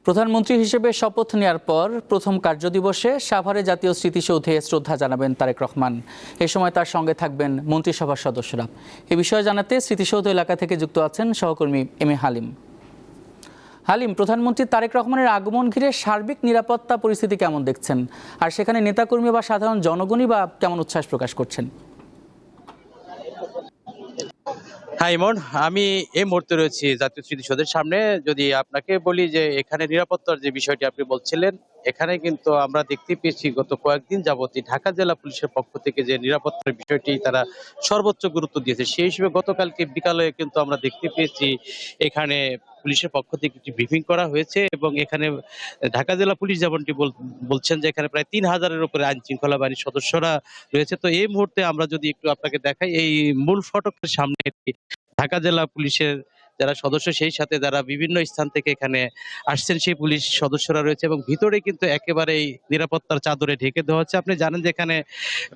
প্রধানমন্ত্রী হিসেবে শপথ নেয়ার পর প্রথম কার্যদিবসে সাভারে জাতীয় স্মৃতিসৌধে শ্রদ্ধা জানাবেন তারেক রহমান। এ সময় তার সঙ্গে থাকবেন মন্ত্রিসভার সদস্যরা। এ বিষয়ে জানাতে স্মৃতিসৌধ এলাকা থেকে যুক্ত আছেন সহকর্মী এম এ হালিম। হালিম, প্রধানমন্ত্রী তারেক রহমানের আগমন ঘিরে সার্বিক নিরাপত্তা পরিস্থিতি কেমন দেখছেন, আর সেখানে নেতাকর্মী বা সাধারণ জনগণই বা কেমন উচ্ছ্বাস প্রকাশ করছেন? হাই ইমন, আমি এই মুহূর্তে রয়েছি জাতীয় স্মৃতিসৌধের সামনে। যদি আপনাকে বলি যে এখানে নিরাপত্তার যে বিষয়টি আপনি বলছিলেন, এখানে কিন্তু আমরা দেখতে পেয়েছি গত কয়েকদিন যাবত ঢাকা জেলা পুলিশের পক্ষ থেকে যে নিরাপত্তার বিষয়টি তারা সর্বোচ্চ গুরুত্ব দিয়েছে। সেই হিসেবে গতকালকে বিকালে কিন্তু আমরা দেখতে পেয়েছি এখানে পুলিশের পক্ষ থেকে একটি ব্রিফিং করা হয়েছে এবং এখানে ঢাকা জেলা পুলিশ যেমনটি বলছেন যে এখানে প্রায় ৩,০০০-এর উপরে আইন শৃঙ্খলা বাহিনীর সদস্যরা রয়েছে। তো এই মুহূর্তে আমরা যদি একটু আপনাকে দেখাই, এই মূল ফটকের সামনে ঢাকা জেলা পুলিশের যারা সদস্য, সেই সাথে যারা বিভিন্ন স্থান থেকে এখানে আসছেন সেই পুলিশ সদস্যরা রয়েছে এবং ভিতরে কিন্তু একেবারেই নিরাপত্তার চাদরে ঢেকে দেওয়া হচ্ছে। আপনি জানেন যে এখানে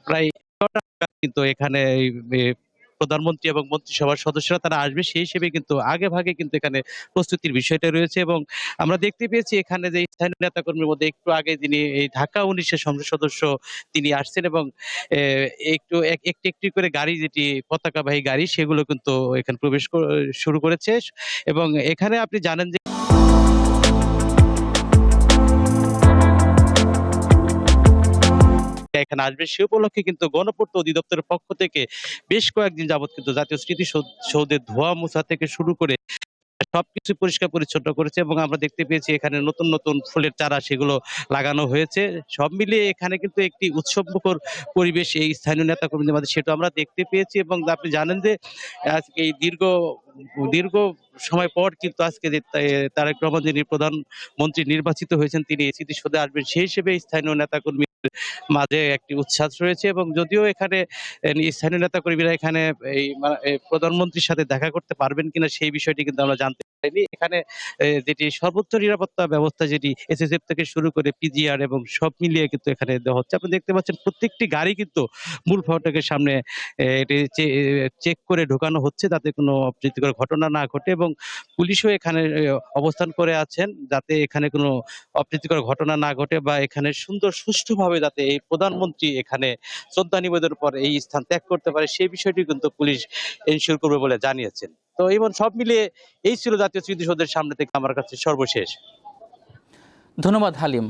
প্রায় ১১টা নাগাদ কিন্তু এখানে প্রধানমন্ত্রী এবং মন্ত্রিসভার সদস্যরা তারা আসবে, সেই হিসেবে কিন্তু আগে ভাগে কিন্তু এখানে প্রস্তুতির বিষয়টা রয়েছে। এবং আমরা দেখতে পেয়েছি এখানে যে স্থানীয় নেতাকর্মীর মধ্যে একটু আগে যিনি এই ঢাকা ১৯-এর সংসদ সদস্য তিনি আসছেন এবং একটি একটি করে গাড়ি, যেটি পতাকাবাহী গাড়ি, সেগুলো কিন্তু এখানে প্রবেশ শুরু করেছে। এবং এখানে আপনি জানেন যে এখানে আসবে, সে উপলক্ষে কিন্তু গণপূর্ত অধিদপ্তরের পক্ষ থেকে বেশ কয়েকদিন যাবত কিন্তু জাতীয় স্মৃতিসৌধের ধোয়া মোছা থেকে শুরু করে সবকিছু পরিষ্কার পরিচ্ছন্ন করেছে এবং আমরা দেখতে পেয়েছি এখানে নতুন নতুন ফুলের চারা সেগুলো লাগানো হয়েছে। সব মিলিয়ে এখানে কিন্তু একটি উৎসবমুখর পরিবেশ এই স্থানীয় নেতাকর্মীদের মাঝে, সেটা আমরা দেখতে পেয়েছি। এবং আপনি জানেন যে আজকে এই দীর্ঘ দীর্ঘ সময় পর কিন্তু আজকে যে তারেক রহমান যিনি প্রধানমন্ত্রী নির্বাচিত হয়েছেন, তিনি স্মৃতিসৌধে আসবেন, সেই হিসেবে স্থানীয় নেতাকর্মী মাঝে একটি উচ্ছ্বাস রয়েছে। এবং যদিও এখানে স্থানীয় নেতাকর্মীরা এখানে এই প্রধানমন্ত্রীর সাথে দেখা করতে পারবেন কিনা সেই বিষয়টি কিন্তু আমরা জানতে পারিনি। এখানে যেটি সর্বোচ্চ নিরাপত্তা ব্যবস্থা, যেটি এসএসএফ থেকে শুরু করে পিজিআর এবং সব মিলিয়ে কিন্তু এখানে দেওয়া হচ্ছে। আপনি দেখতে পাচ্ছেন প্রত্যেকটি গাড়ি কিন্তু মূল ফটকের সামনে এটি চেক করে ঢোকানো হচ্ছে, যাতে কোনো অপ্রীতিকর ঘটনা না ঘটে। এবং পুলিশও এখানে অবস্থান করে আছেন, যাতে এখানে কোনো অপ্রীতিকর ঘটনা না ঘটে বা এখানে সুন্দর সুষ্ঠুভাবে যাতে এই প্রধানমন্ত্রী এখানে শ্রদ্ধা নিবেদনের পর এই স্থান ত্যাগ করতে পারে, সেই বিষয়টি কিন্তু পুলিশ এনশিওর করবে বলে জানিয়েছেন। তো এবং সব মিলিয়ে এই ছিল জাতীয় স্মৃতিসৌধের সামনে থেকে আমার কাছে সর্বশেষ। ধন্যবাদ হালিম।